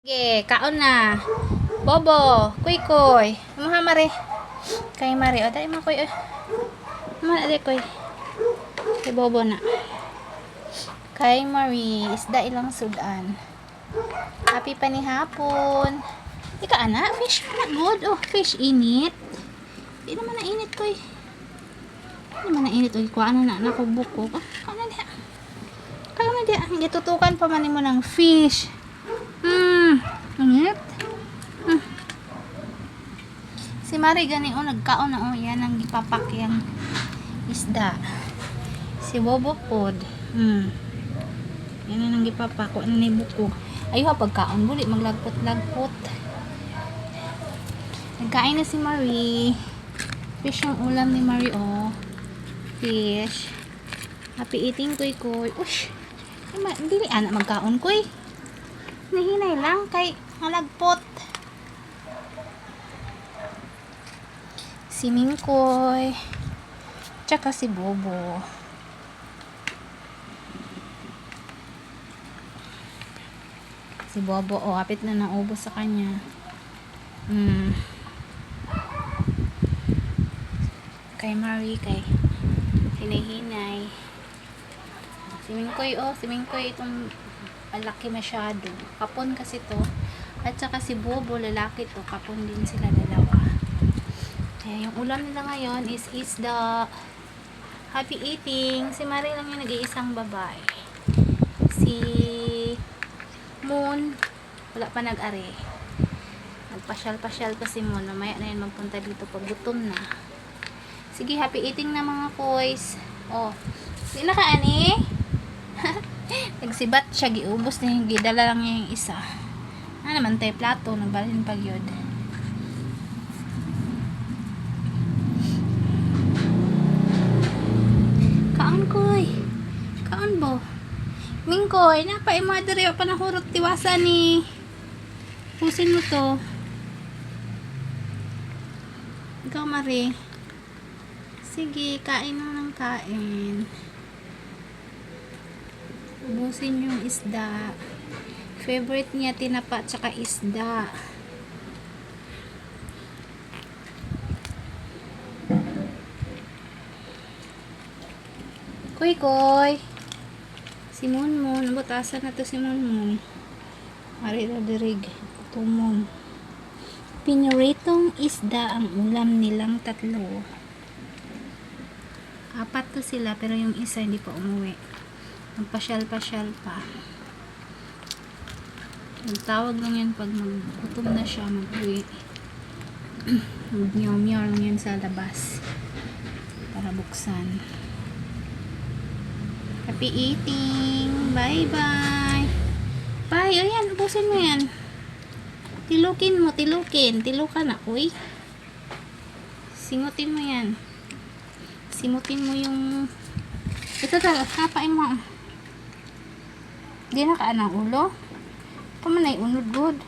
Sige, kaon na. Bobo, kuy kuy. Mga mare. Kay mare, o dai mo kuy. Mana dai kuy. Kay bobo na. Kay Marie, isda ilang sudan. Happy pa ni hapon. Ika ana, fish na good. Oh, fish init. Di naman na init kuy. Di naman na init. Uy, kuha na nakubok ko. Kaya na diya. Kaya na diya. Gitutukan pa man mo ng fish. Init. Si Marie gani o nagkaon na o yan ang ipapak yang isda. Si Bobo pod. Yan ang ipapak ko na ni buko. Ayo ha pagkaon buli maglagpot-lagpot. Nagkain na si Marie. Fish yung ulam ni Marie o. Fish. Happy eating kuy. Ush. Dili anak magkaon kuy. Nahinay lang kay malagpot. Si Mingkoy. Tsaka si Bobo. Si Bobo, hapit na naubos sa kanya. Kay Marie, kay hinahinay. Si Mingkoy itong malaki masyado. Kapon kasi to. At saka si Bobo, lalaki to. Kapon din sila dalawa. Kaya yung ulam nila ngayon is isda. Happy eating. Si Marie lang yung nag-iisang babae. Si Moon, wala pa nag-ari. Nagpasyal-pasyal pa si Moon. Mamaya na yun magpunta dito pag gutom na. Sige, happy eating na mga koys. Oh, hindi na kaani? Nagsibat siya, giubos na yung gidala lang yung isa. Naman tayo plato, nagbalhin pag yun. Kaon koy. Kaon bo. Mingkoy, napay mo adiri pa nahurot tiwasa ni. Pusin mo to. Ikaw Marie. Sige, kain mo ng kain. Ubusin yung isda. Favorite niya tinapa tsaka isda. Kuy. Si Monmon. Butasan na to si Monmon. Marira dirig. Tumon. Pinuritong isda ang ulam nilang tatlo. 4 to sila pero yung isa hindi pa umuwi. Magpasyal-pasyal pa. Nagtawag lang yan pag maggutom na siya mag-uwi. Mag-meow-meow lang yan sa labas para buksan. Happy eating! Bye-bye! Bye! Ayan, ubusin mo yan. Tilukan na, uy. Singutin mo yan. Simutin mo yung ito kapain mo. Di na kaan ang ulo. Kaman ay unod good.